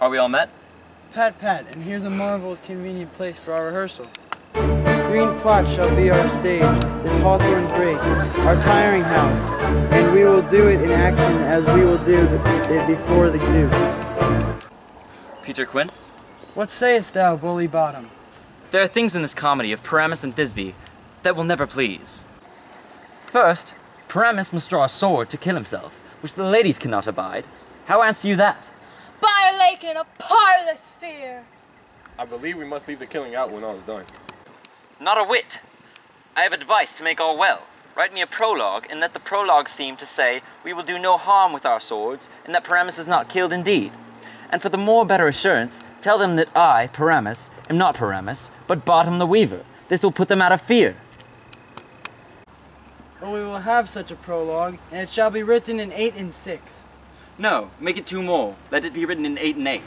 Are we all met? Pat, and here's a marvelous convenient place for our rehearsal. This green plot shall be our stage, this hawthorn brake, our tiring house, and we will do it in action as we will do it before the Duke. Peter Quince? What sayest thou, Bully Bottom? There are things in this comedy of Paramus and Thisbe that will never please. First, Paramus must draw a sword to kill himself, which the ladies cannot abide. How answer you that? By a lake in a parlous sphere. I believe we must leave the killing out when all is done. Not a whit. I have advice to make all well. Write me a prologue, and let the prologue seem to say we will do no harm with our swords, and that Paramus is not killed indeed. And for the more better assurance, tell them that I, Paramus, am not Paramus, but Bottom the Weaver. This will put them out of fear. Well, we will have such a prologue, and it shall be written in 8 and 6. No, make it 2 more. Let it be written in 8 and 8.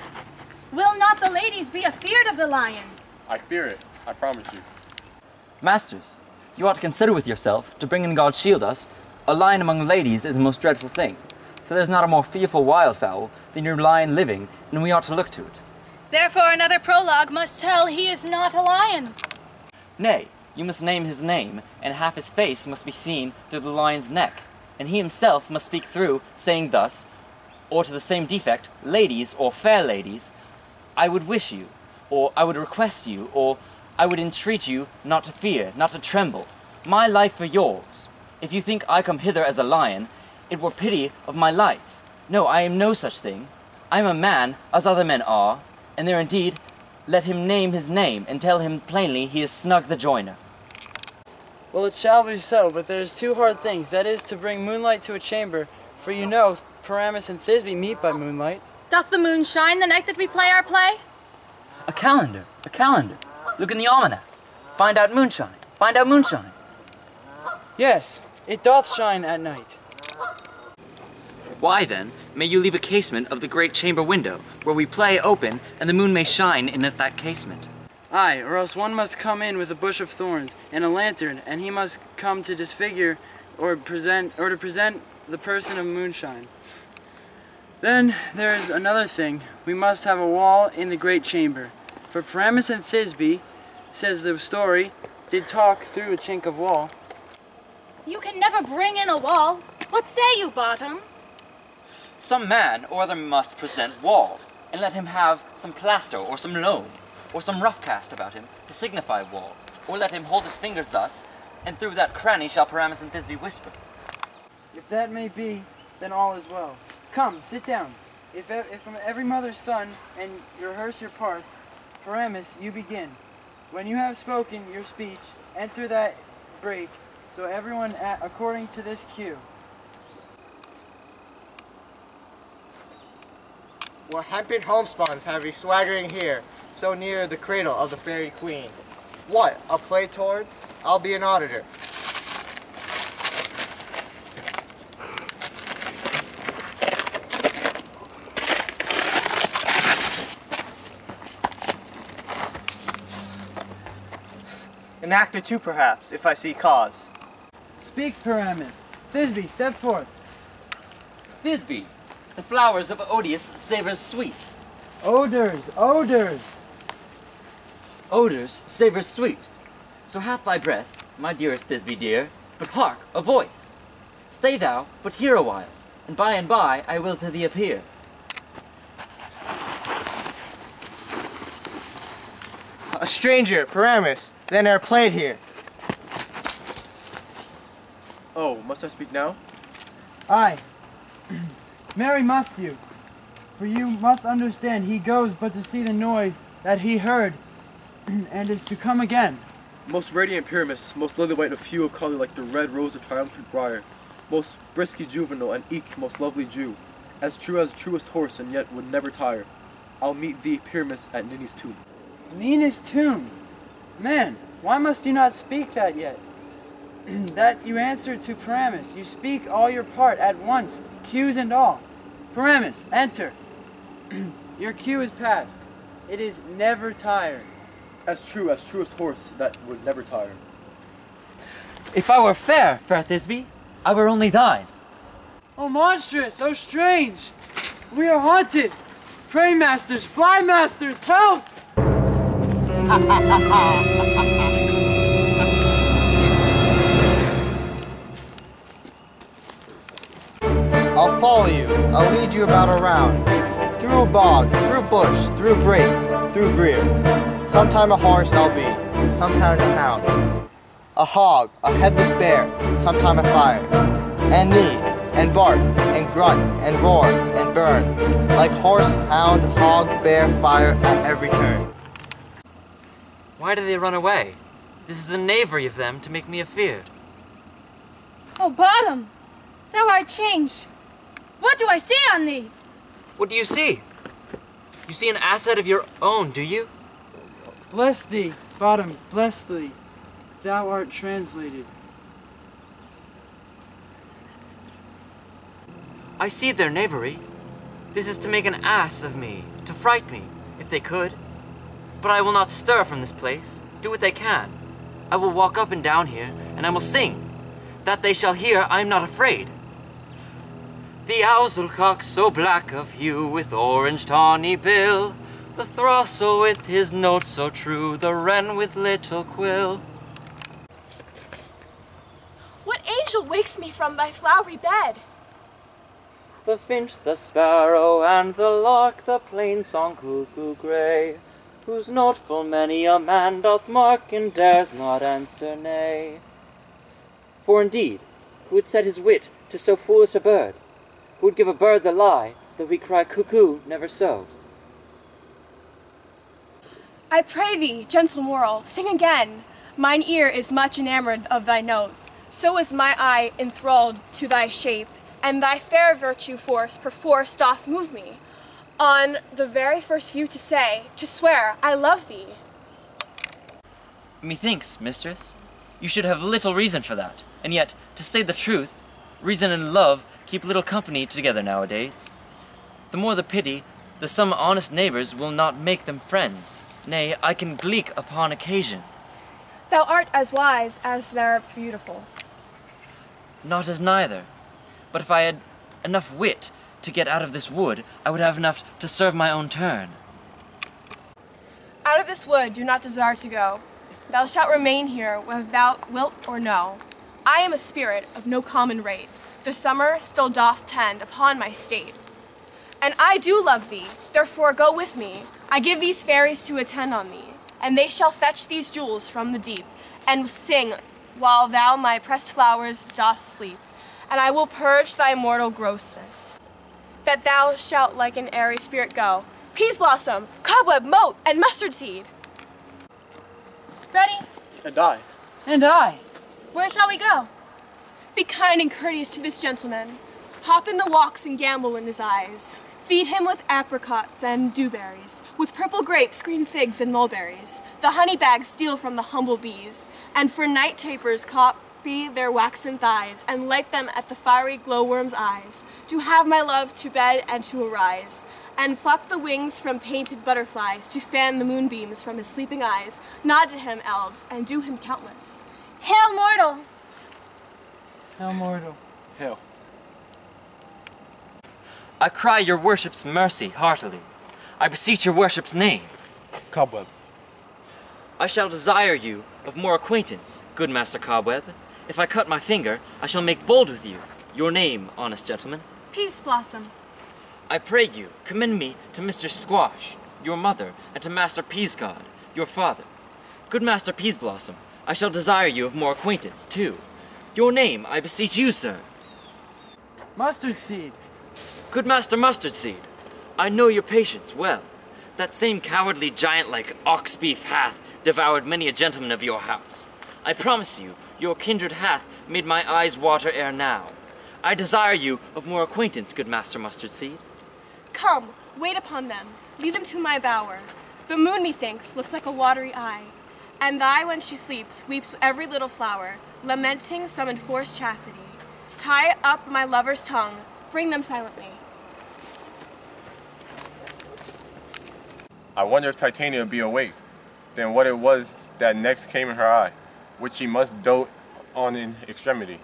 Will not the ladies be afeard of the lion? I fear it, I promise you. Masters, you ought to consider with yourself, to bring in God shield us, a lion among ladies is a most dreadful thing. For there's not a more fearful wildfowl than your lion living, and we ought to look to it. Therefore another prologue must tell he is not a lion. Nay, you must name his name, and half his face must be seen through the lion's neck, and he himself must speak through, saying thus, or to the same defect, ladies, or fair ladies, I would wish you, or I would request you, or I would entreat you not to fear, not to tremble. My life for yours. If you think I come hither as a lion, it were pity of my life. No, I am no such thing. I am a man, as other men are, and there indeed, let him name his name, and tell him plainly he is Snug the Joiner. Well, it shall be so, but there's 2 hard things. That is, to bring moonlight to a chamber, for you know, Paramus and Thisbe meet by moonlight. Doth the moon shine the night that we play our play? A calendar, a calendar. Look in the almanac. Find out moonshine, find out moonshine. Yes, it doth shine at night. Why then, may you leave a casement of the great chamber window, where we play open, and the moon may shine in at that casement. Aye, or else one must come in with a bush of thorns and a lantern, and he must come to disfigure or to present the person of moonshine. Then there is another thing. We must have a wall in the great chamber. For Paramus and Thisbe, says the story, did talk through a chink of wall. You can never bring in a wall. What say you, Bottom? Some man or other must present wall, and let him have some plaster or some loam, or some rough cast about him to signify wall, or let him hold his fingers thus, and through that cranny shall Paramus and Thisbe whisper. If that may be, then all is well. Come, sit down. If from every mother's son, and you rehearse your parts, Paramus, you begin. When you have spoken your speech, enter that break, so everyone according to this cue. What hempen homespuns have we swaggering here, so near the cradle of the fairy queen? What, a play toward? I'll be an auditor. An actor too, perhaps, if I see cause. Speak, Paramus. Thisbe, step forth. Thisbe, the flowers of odious savors sweet. Odors, odors. Odors savors sweet. So hath thy breath, my dearest Thisbe dear, but hark, a voice. Stay thou, but hear a while, and by I will to thee appear. A stranger, Paramus, then are played here. Oh, must I speak now? Aye. Marry must you, for you must understand he goes but to see the noise that he heard, and is to come again. Most radiant Pyramus, most lily white of hue of color like the red rose of triumphant briar, most brisky juvenile and eke most lovely Jew, as truest horse and yet would never tire. I'll meet thee, Pyramus, at Ninny's tomb. Nina's tomb. Man, why must you not speak that yet? That you answer to Paramus. You speak all your part at once, cues and all. Paramus, enter. Your cue is past. It is never tired. As truest horse that would never tire. If I were fair, fair Thisbe, I were only thine. Oh, monstrous! Oh, strange! We are haunted! Pray masters, fly masters, help! I'll follow you. I'll lead you about around. Through bog, through bush, through brake, through greer. Sometime a horse I'll be, sometime a hound. A hog, a headless bear, sometime a fire. And neigh, and bark, and grunt, and roar, and burn. Like horse, hound, hog, bear, fire at every turn. Why do they run away? This is a knavery of them to make me afeard. Oh, Bottom, thou art changed. What do I see on thee? What do you see? You see an asset of your own, do you? Bless thee, Bottom, bless thee. Thou art translated. I see their knavery. This is to make an ass of me, to fright me, if they could. But I will not stir from this place, do what they can. I will walk up and down here, and I will sing, that they shall hear I am not afraid. The owlscock so black of hue, with orange tawny bill, the throstle with his note so true, the wren with little quill. What angel wakes me from thy flowery bed? The finch, the sparrow, and the lark, the plain song cuckoo grey, whose note full many a man doth mark, and dares not answer nay. For indeed, who would set his wit to so foolish a bird? Who would give a bird the lie, though he cry cuckoo never so? I pray thee, gentle moral, sing again. Mine ear is much enamored of thy note. So is my eye enthralled to thy shape, and thy fair virtue force perforce doth move me, on the very first view to say, to swear, I love thee. Methinks, mistress, you should have little reason for that, and yet, to say the truth, reason and love keep little company together nowadays. The more the pity, the some honest neighbors will not make them friends. Nay, I can gleek upon occasion. Thou art as wise as thou beautiful. Not as neither. But if I had enough wit to get out of this wood, I would have enough to serve my own turn. Out of this wood do not desire to go. Thou shalt remain here whether thou wilt or no. I am a spirit of no common rate. The summer still doth tend upon my state. And I do love thee, therefore go with me. I give these fairies to attend on thee, and they shall fetch these jewels from the deep, and sing while thou my pressed flowers dost sleep. And I will purge thy mortal grossness, that thou shalt like an airy spirit go. Peas blossom, cobweb, mote, and mustard seed. Ready? And I. And I. Where shall we go? Be kind and courteous to this gentleman. Hop in the walks and gambol in his eyes. Feed him with apricots and dewberries, with purple grapes, green figs, and mulberries. The honey bags steal from the humble bees, and for night tapers copy their waxen thighs, and light them at the fiery glowworm's eyes. To have my love to bed and to arise, and pluck the wings from painted butterflies, to fan the moonbeams from his sleeping eyes. Nod to him, elves, and do him countless. Hail, mortal! How mortal. Hail. I cry your worship's mercy heartily. I beseech your worship's name. Cobweb. I shall desire you of more acquaintance, good Master Cobweb. If I cut my finger, I shall make bold with you. Your name, honest gentleman. Peace blossom. I pray you, commend me to Mr. Squash, your mother, and to Master Peascod, your father. Good Master Peasblossom, I shall desire you of more acquaintance, too. Your name, I beseech you, sir. Mustard seed. Good Master Mustard Seed, I know your patience well. That same cowardly giant like ox beef hath devoured many a gentleman of your house. I promise you, your kindred hath made my eyes water ere now. I desire you of more acquaintance, good Master Mustard Seed. Come, wait upon them, lead them to my bower. The moon, methinks, looks like a watery eye, and thy, when she sleeps, weeps every little flower, lamenting some enforced chastity. Tie up my lover's tongue, bring them silently. I wonder if Titania be awake, then what it was that next came in her eye, which she must dote on in extremity.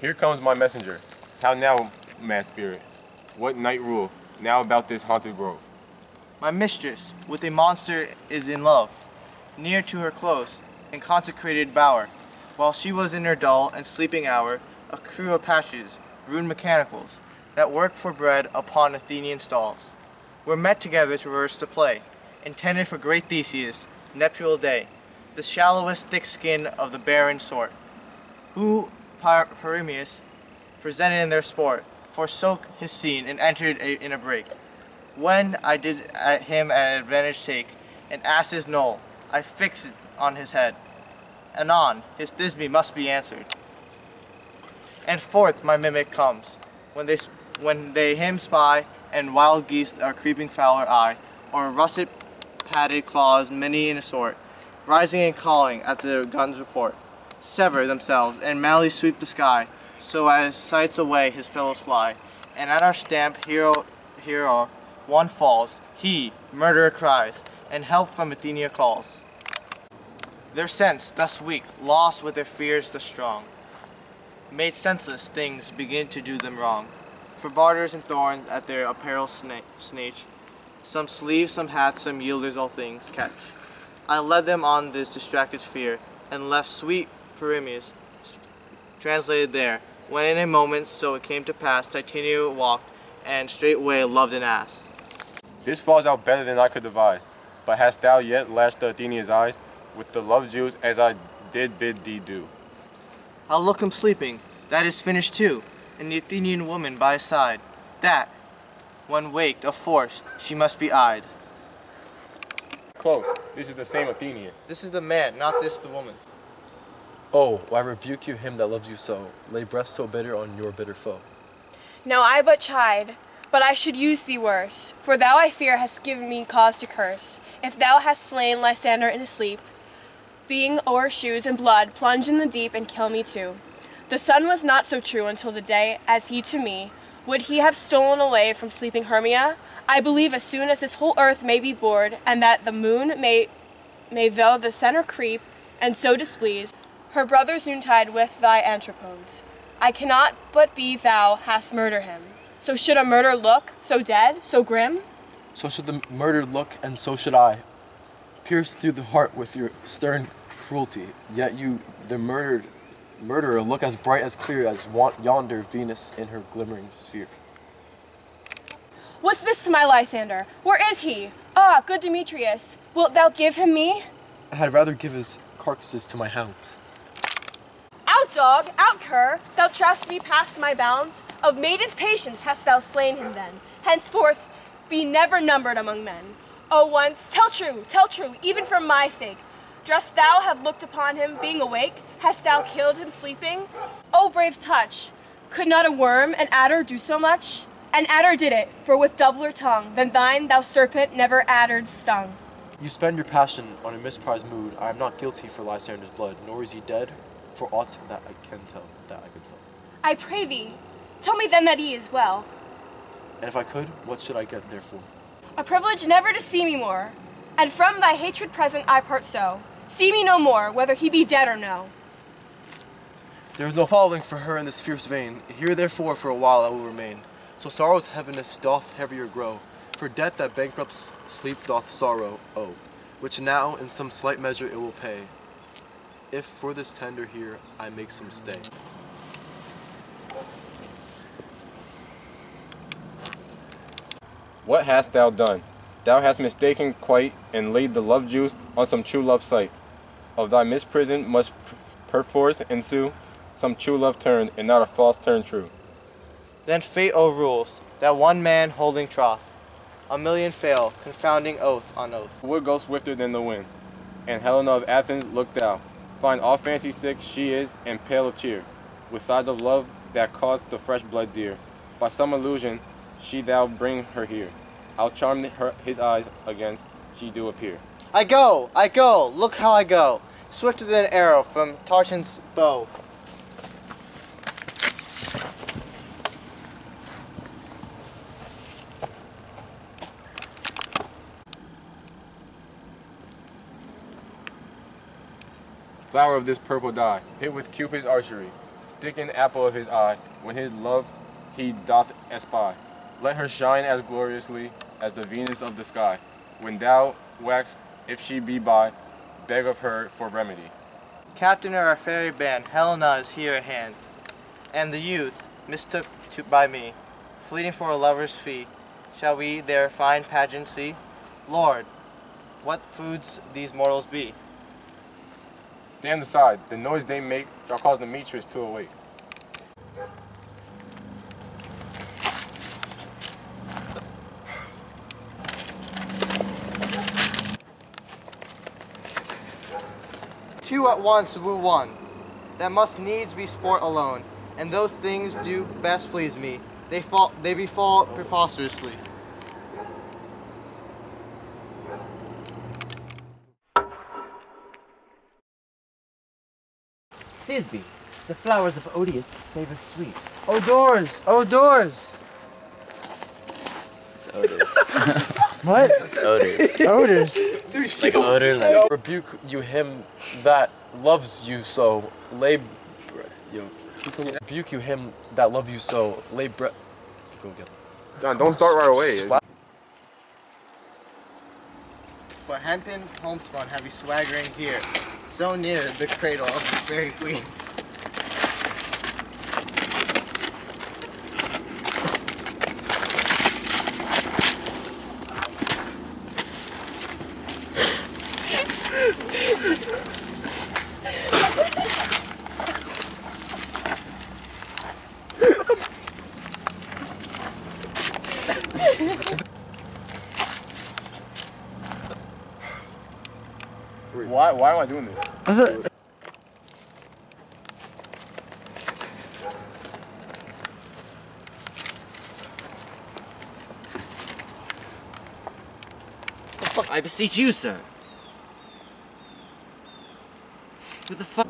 Here comes my messenger. How now, mad spirit? What night rule now about this haunted grove. My mistress with a monster is in love, near to her close and consecrated bower. While she was in her dull and sleeping hour, a crew of Pashes, rude mechanicals, that work for bread upon Athenian stalls, were met together to rehearse the play, intended for great Theseus, nuptial day, the shallowest thick skin of the barren sort, who Perimeus presented in their sport, forsook his scene and entered in a break. When I did at him an advantage take, and asked his knoll, I fixed it on his head. Anon, his Thisbe must be answered. And forth my mimic comes, when they him spy, and wild geese are creeping fowler eye, or russet padded claws many in a sort, rising and calling at the gun's report, sever themselves, and madly sweep the sky, so as sights away his fellows fly, and at our stamp hero, one falls, he, murderer cries, and help from Athenia calls. Their sense, thus weak, lost with their fears the strong, made senseless things begin to do them wrong. For barters and thorns at their apparel snatch, some sleeves, some hats, some yielders, all things catch. I led them on this distracted fear, and left sweet Perimeus translated there, when in a moment so it came to pass, Titania walked, and straightway loved an ass. This falls out better than I could devise. But hast thou yet lashed the Athenian's eyes with the love jewels as I did bid thee do? I'll look him sleeping, that is finished too, and the Athenian woman by his side, that, when waked of force, she must be eyed. Close. This is the same Athenian. This is the man, not this the woman. Oh, why rebuke you him that loves you so? Lay breath so bitter on your bitter foe. Now I but chide, but I should use thee worse, for thou I fear hast given me cause to curse. If thou hast slain Lysander in his sleep, being o'er shoes and blood, plunge in the deep and kill me too. The sun was not so true until the day, as he to me. Would he have stolen away from sleeping Hermia? I believe as soon as this whole earth may be bored, and that the moon may though the center creep, and so displease her brother's noontide with thy anthropodes. I cannot but be thou hast murdered him. So should a murder look, so dead, so grim? So should the murdered look, and so should I. Pierced through the heart with your stern cruelty, yet you, the murderer, look as bright as clear as yonder Venus in her glimmering sphere. What's this to my Lysander? Where is he? Ah, good Demetrius, wilt thou give him me? I had rather give his carcasses to my hounds. Out, dog, out, cur! Thou trust me past my bounds. Of maiden's patience hast thou slain him then. Henceforth be never numbered among men. Oh, once, tell true, even for my sake. Dost thou have looked upon him being awake? Hast thou killed him sleeping? Oh, brave touch! Could not a worm, an adder, do so much? An adder did it, for with doubler tongue than thine, thou serpent, never addered stung. You spend your passion on a misprized mood. I am not guilty for Lysander's blood, nor is he dead, for aught that I can tell, I pray thee, tell me then that he is well. And if I could, what should I get therefore? A privilege never to see me more, and from thy hatred present I part so. See me no more, whether he be dead or no. There is no following for her in this fierce vein. Here therefore for a while I will remain. So sorrow's heaviness doth heavier grow, for debt that bankrupt's sleep doth sorrow owe, which now in some slight measure it will pay, if for this tender here I make some stay. What hast thou done? Thou hast mistaken quite, and laid the love juice on some true love sight. Of thy misprison must perforce ensue some true love turn, and not a false turn true. Then fate o'errules, that one man holding troth. A million fail, confounding oath on oath. Would go swifter than the wind. And Helena of Athens, look thou. Find all fancy sick she is, and pale of cheer, with sighs of love that cost the fresh blood dear. By some illusion, she thou bring her here. I'll charm his eyes against she do appear. I go, look how I go, swifter than an arrow from Tartan's bow. Flower of this purple dye, hit with Cupid's archery, stick in apple of his eye, when his love he doth espy. Let her shine as gloriously as the Venus of the sky. When thou waxest, if she be by, beg of her for remedy. Captain of our fairy band, Helena is here at hand, and the youth, mistook by me, fleeting for a lover's fee, shall we their fine pageant see? Lord, what foods these mortals be? Stand aside, the noise they make shall cause Demetrius to awake. Two at once woo one, that must needs be sport alone, and those things do best please me. They befall preposterously. Thisbe, the flowers of Odious savor sweet. Oh doors! Oh doors! It's odors. What? It's odors. Odors. Like odor, like. Rebuke you him that loves you so, rebuke you him that loves you so, lay bre- Go again. John, don't start right away. But hempen homespun have you swaggering here, so near the cradle of the fairy queen. Why am I doing this? I beseech you, sir. Who the fuck?